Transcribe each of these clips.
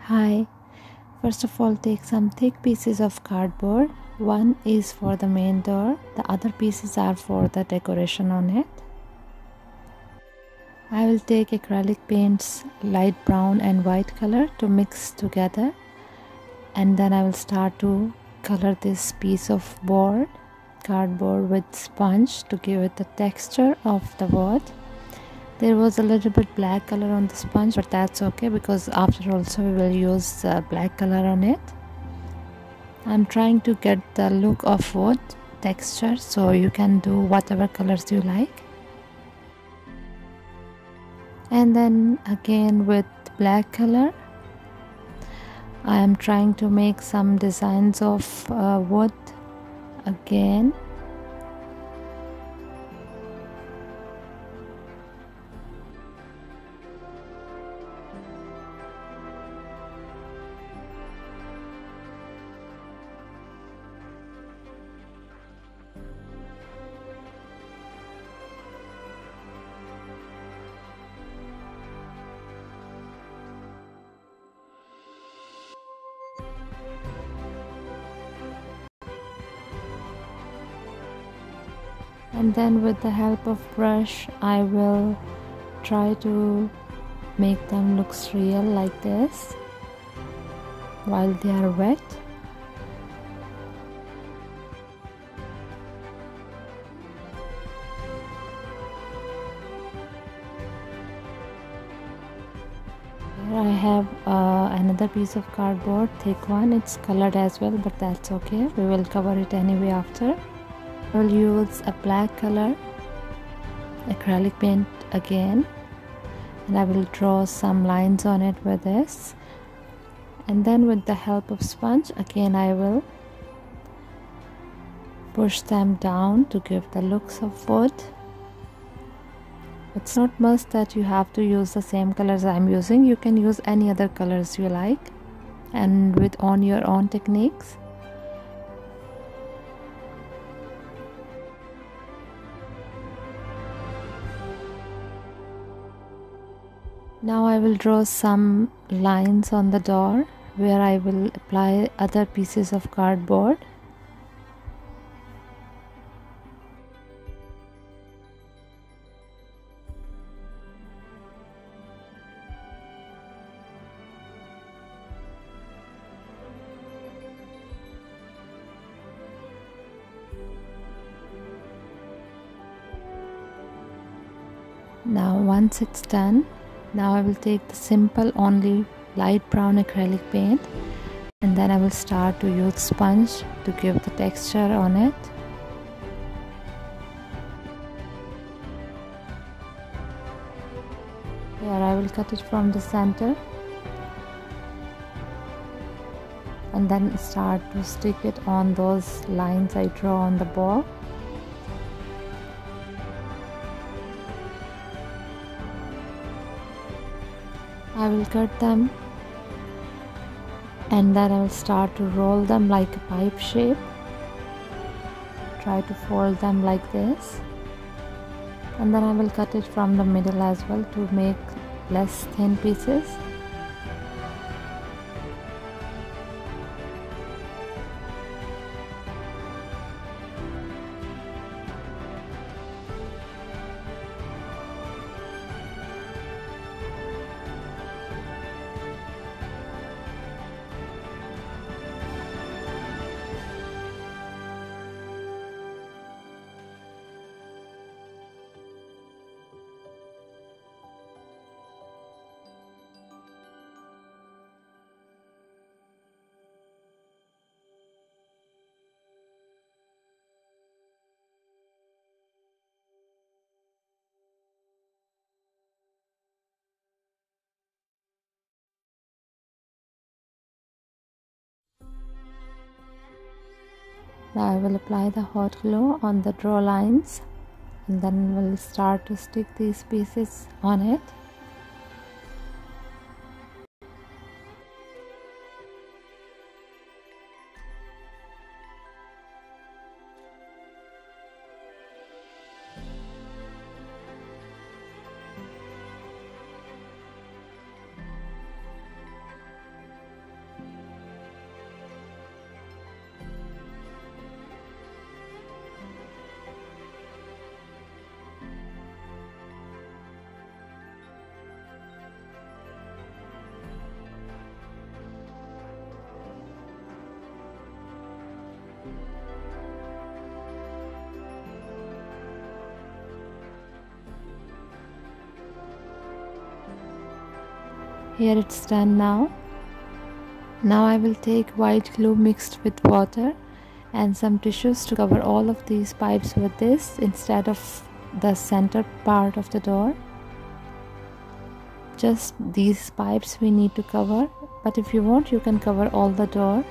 Hi, first of all, take some thick pieces of cardboard. One is for the main door, the other pieces are for the decoration on it. I will take acrylic paints, light brown and white color to mix together, and then I will start to color this piece of cardboard with sponge to give it the texture of the wood. There was a little bit black color on the sponge, but that's okay because after also we will use black color on it. I'm trying to get the look of wood texture, so you can do whatever colors you like. And then again with black color, I am trying to make some designs of wood again. And then with the help of brush, I will try to make them look real like this while they are wet. Here I have another piece of cardboard, thick one. It's colored as well, but that's okay. We will cover it anyway after. I will use a black color acrylic paint again, and I will draw some lines on it with this, and then with the help of sponge again I will push them down to give the looks of wood. It's not must that you have to use the same colors I'm using. You can use any other colors you like and on your own techniques. Now I will draw some lines on the door where I will apply other pieces of cardboard. Now once it's done, now I will take the simple only light brown acrylic paint, and then I will start to use sponge to give the texture on it. Here I will cut it from the center and then start to stick it on those lines I draw on the ball. I will cut them and then I will start to roll them like a pipe shape. Try to fold them like this, and then I will cut it from the middle as well to make less thin pieces. Now I will apply the hot glue on the draw lines, and then we'll start to stick these pieces on it. Here it's done now. Now I will take white glue mixed with water and some tissues to cover all of these pipes with this instead of the center part of the door. Just these pipes we need to cover, but if you want you can cover all the door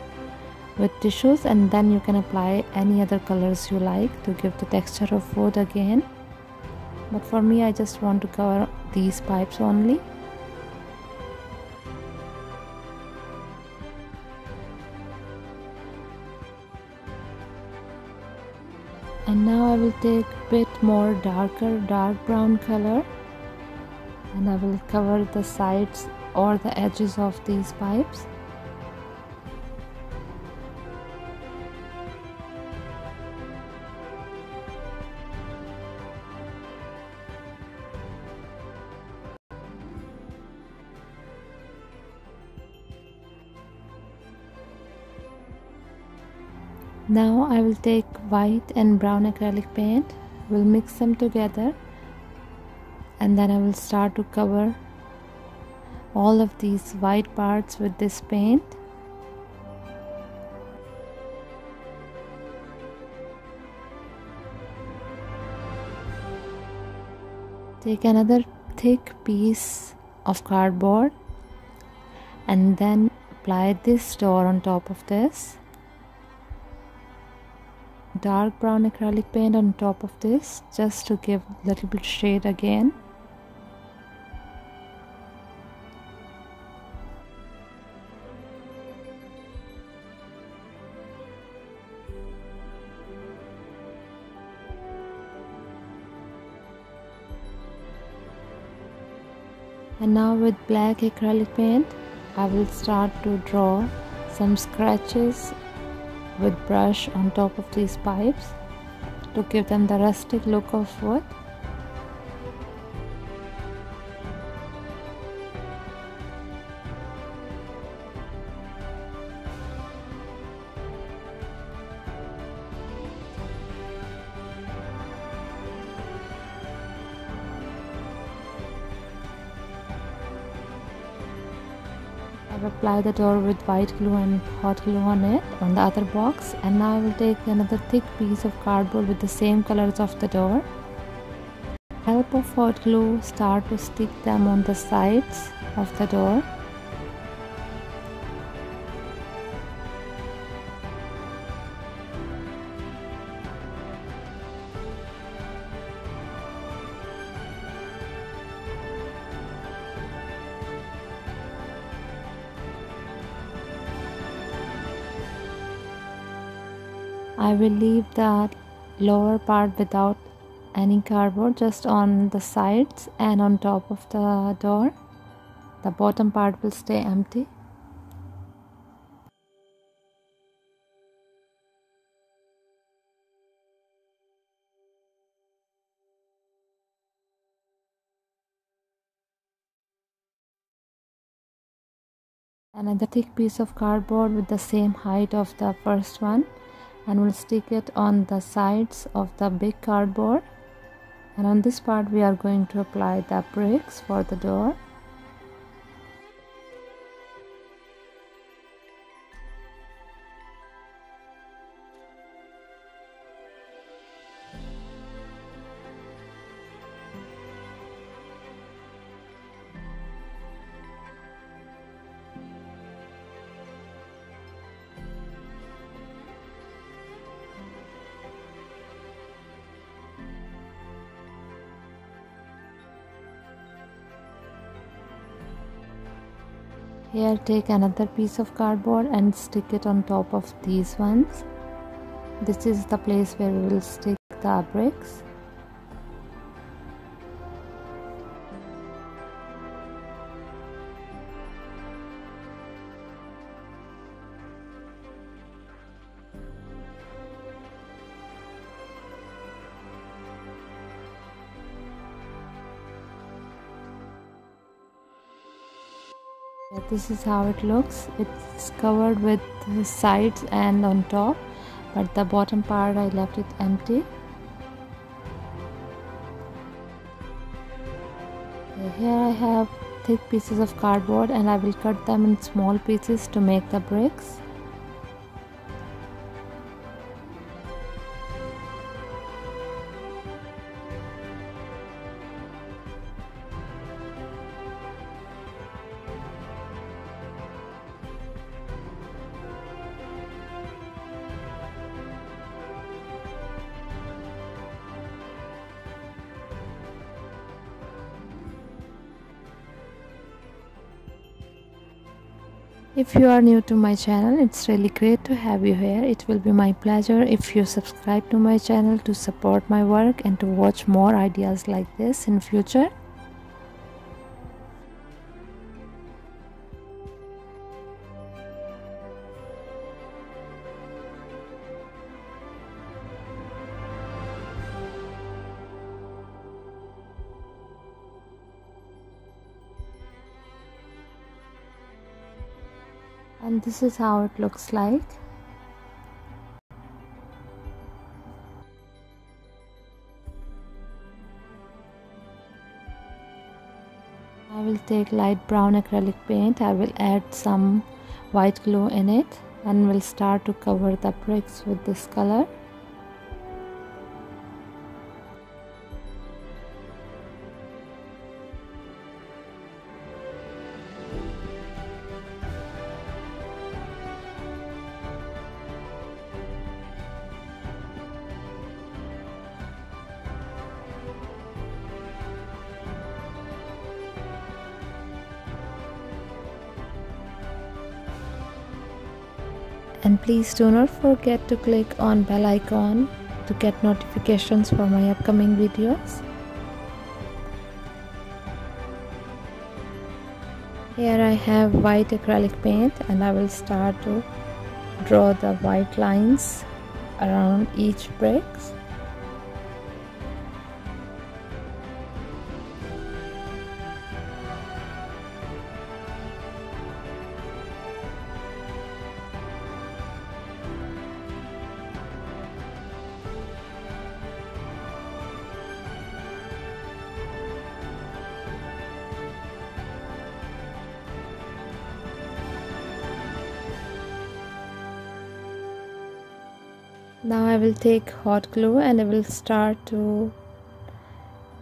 with tissues and then you can apply any other colors you like to give the texture of wood again. But for me, I just want to cover these pipes only. And now I will take a bit more dark brown color and I will cover the sides or the edges of these pipes. Now I will take white and brown acrylic paint, will mix them together and then I will start to cover all of these white parts with this paint. Take another thick piece of cardboard and then apply this door on top of this. Dark brown acrylic paint on top of this just to give a little bit shade again. And now with black acrylic paint I will start to draw some scratches with brush on top of these pipes to give them the rustic look of wood. I've applied the door with white glue and hot glue on it on the other box, and now I will take another thick piece of cardboard with the same colors of the door. With the help of hot glue, start to stick them on the sides of the door. I will leave the lower part without any cardboard, just on the sides and on top of the door. The bottom part will stay empty. Another thick piece of cardboard with the same height of the first one, and we'll stick it on the sides of the big cardboard, and on this part we are going to apply the bricks for the door. Here, take another piece of cardboard and stick it on top of these ones. This is the place where we will stick the bricks. This is how it looks. It's covered with the sides and on top, but the bottom part I left it empty. Here I have thick pieces of cardboard and I will cut them in small pieces to make the bricks. If you are new to my channel, it's really great to have you here. It will be my pleasure if you subscribe to my channel to support my work and to watch more ideas like this in future. And this is how it looks like. I will take light brown acrylic paint. I will add some white glue in it and will start to cover the bricks with this color. And please do not forget to click on bell icon to get notifications for my upcoming videos. Here I have white acrylic paint and I will start to draw the white lines around each brick. Now I will take hot glue and I will start to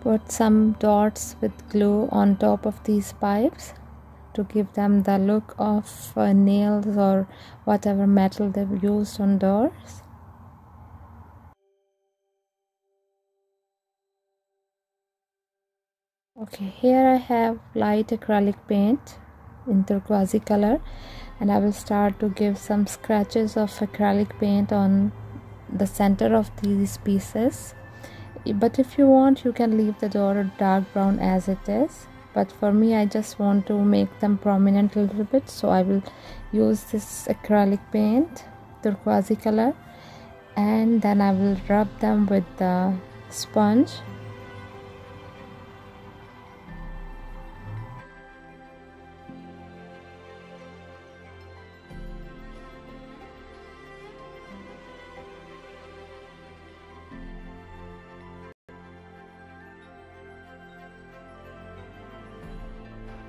put some dots with glue on top of these pipes to give them the look of nails or whatever metal they've used on doors. Okay, here I have light acrylic paint in turquoise color and I will start to give some scratches of acrylic paint on the center of these pieces, but if you want you can leave the door dark brown as it is, but for me I just want to make them prominent a little bit, so I will use this acrylic paint turquoise color and then I will rub them with the sponge.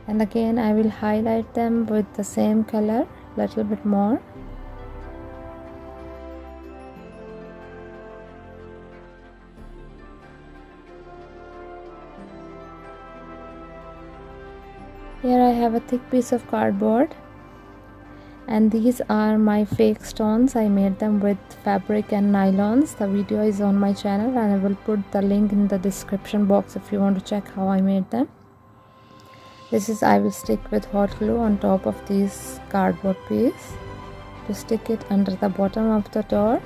And again I will highlight them with the same color a little bit more. Here I have a thick piece of cardboard and these are my fake stones. I made them with fabric and nylons. The video is on my channel and I will put the link in the description box if you want to check how I made them. This is I will stick with hot glue on top of this cardboard piece to stick it under the bottom of the door.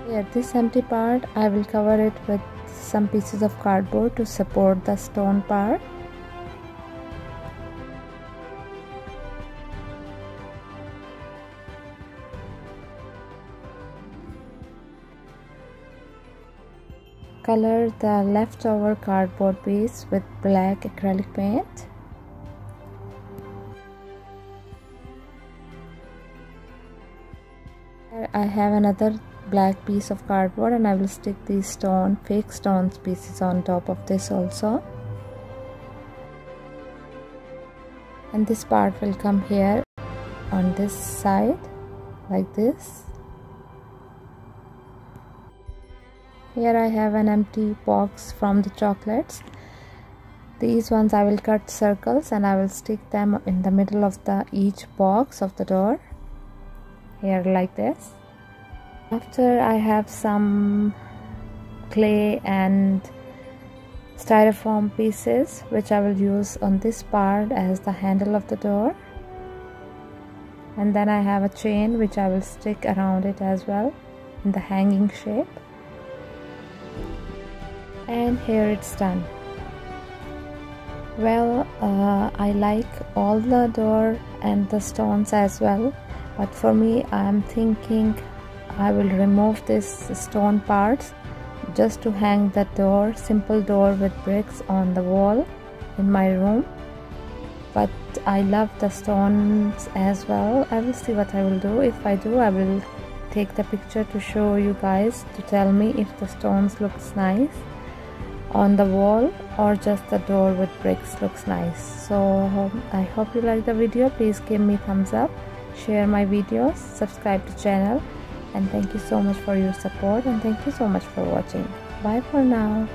Here, this empty part I will cover it with some pieces of cardboard to support the stone part. color the leftover cardboard piece with black acrylic paint. Here I have another black piece of cardboard, and I will stick these fake stones pieces on top of this also. And this part will come here on this side like this. Here I have an empty box from the chocolates. These ones I will cut circles and I will stick them in the middle of each box of the door, here like this. After I have some clay and styrofoam pieces which I will use on this part as the handle of the door, and then I have a chain which I will stick around it as well in the hanging shape. And here it's done. Well, I like all the door and the stones as well, but for me I am thinking I will remove this stone parts just to hang the door, simple door with bricks on the wall in my room. But I love the stones as well. I will see what I will do. If I do, I will take the picture to show you guys, to tell me if the stones looks nice on the wall or just the door with bricks looks nice. So I hope you like the video. Please give me thumbs up, share my videos, subscribe to channel, and thank you so much for your support, and thank you so much for watching. Bye for now.